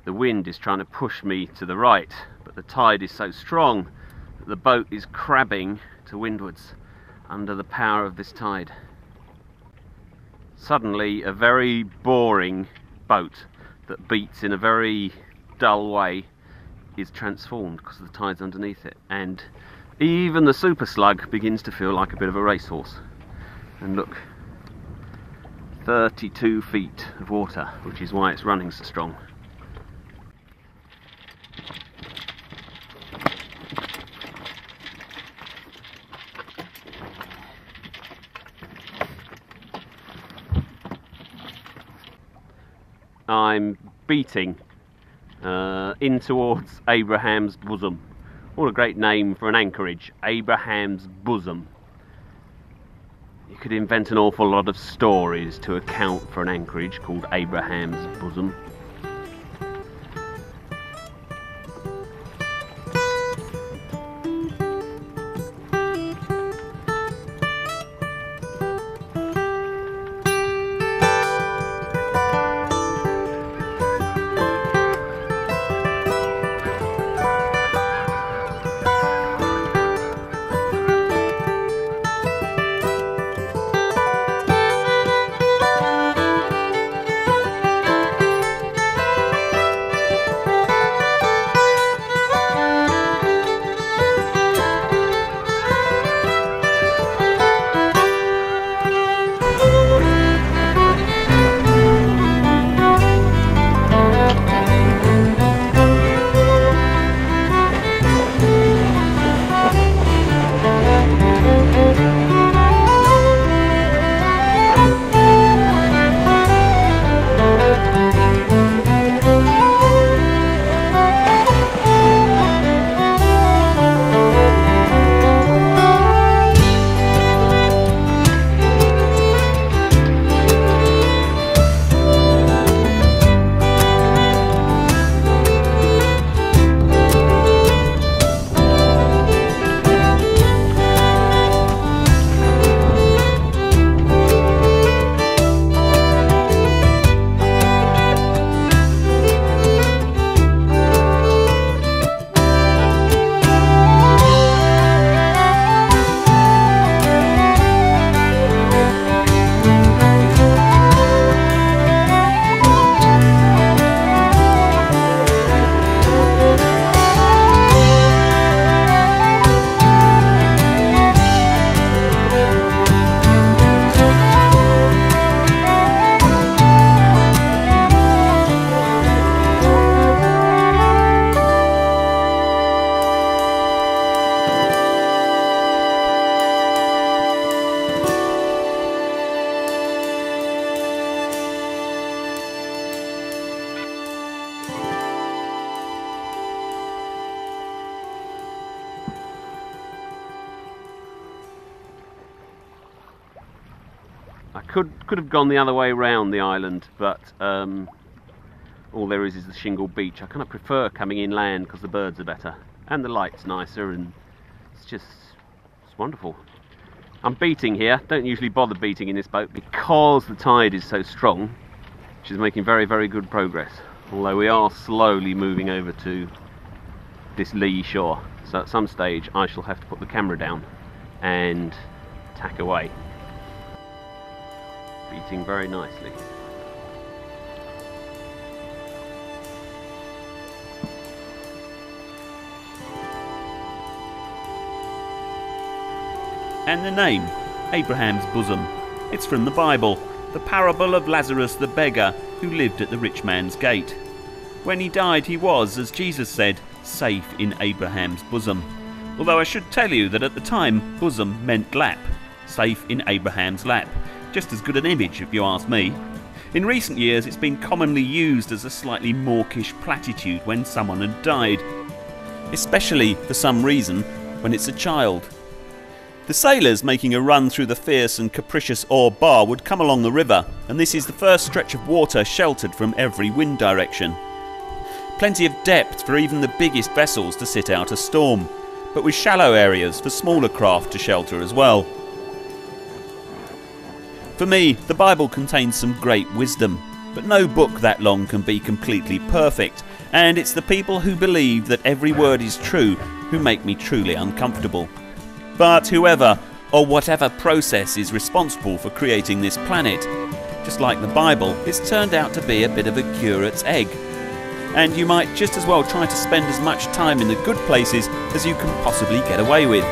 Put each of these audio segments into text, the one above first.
the wind is trying to push me to the right, but the tide is so strong that the boat is crabbing to windwards under the power of this tide. Suddenly a very boring boat that beats in a very dull way is transformed because the tide's underneath it, and even the super slug begins to feel like a bit of a racehorse. And look, 32 feet of water, which is why it's running so strong. I'm beating in towards Abraham's Bosom. What a great name for an anchorage, Abraham's Bosom. You could invent an awful lot of stories to account for an anchorage called Abraham's Bosom. I could have gone the other way around the island, but all there is the shingle beach. I kind of prefer coming inland because the birds are better and the light's nicer, and it's wonderful. I'm beating here. Don't usually bother beating in this boat because the tide is so strong, which is making very, very good progress. Although we are slowly moving over to this lee shore, so at some stage I shall have to put the camera down and tack away. Beating very nicely. And the name, Abraham's Bosom. It's from the Bible, the parable of Lazarus the beggar who lived at the rich man's gate. When he died, he was, as Jesus said, safe in Abraham's bosom. Although I should tell you that at the time, bosom meant lap, safe in Abraham's lap. Just as good an image, if you ask me. In recent years, it's been commonly used as a slightly mawkish platitude when someone had died, especially, for some reason, when it's a child. The sailors making a run through the fierce and capricious Ore Bar would come along the river, and this is the first stretch of water sheltered from every wind direction. Plenty of depth for even the biggest vessels to sit out a storm, but with shallow areas for smaller craft to shelter as well. For me, the Bible contains some great wisdom, but no book that long can be completely perfect, and it's the people who believe that every word is true who make me truly uncomfortable. But whoever or whatever process is responsible for creating this planet, just like the Bible, it's turned out to be a bit of a curate's egg. And you might just as well try to spend as much time in the good places as you can possibly get away with.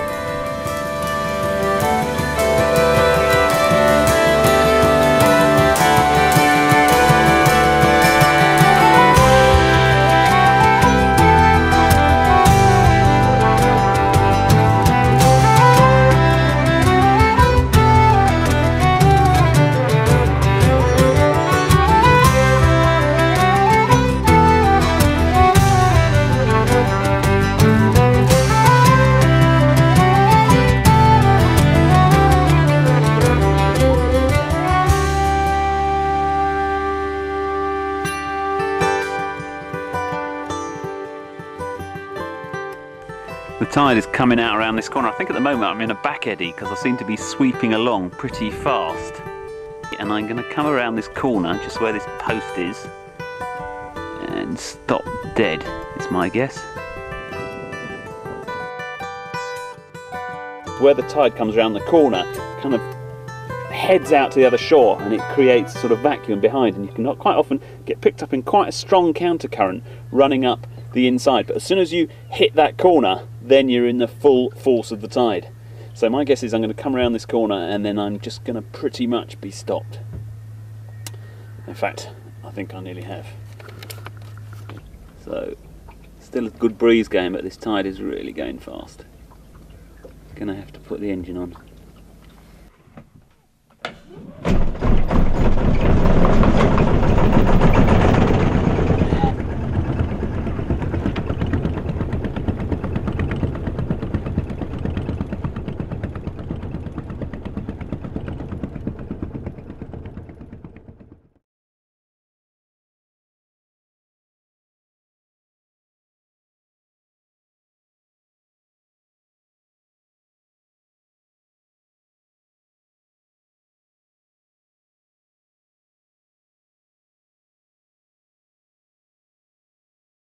The tide is coming out around this corner. I think at the moment I'm in a back eddy because I seem to be sweeping along pretty fast. And I'm going to come around this corner, just where this post is, and stop dead, is my guess. Where the tide comes around the corner, kind of heads out to the other shore, and it creates a sort of vacuum behind, and you can quite often get picked up in quite a strong countercurrent running up the inside. But as soon as you hit that corner, then you're in the full force of the tide. So my guess is I'm going to come around this corner and then I'm just going to pretty much be stopped. In fact, I think I nearly have. So, still a good breeze going, but this tide is really going fast. Going to have to put the engine on.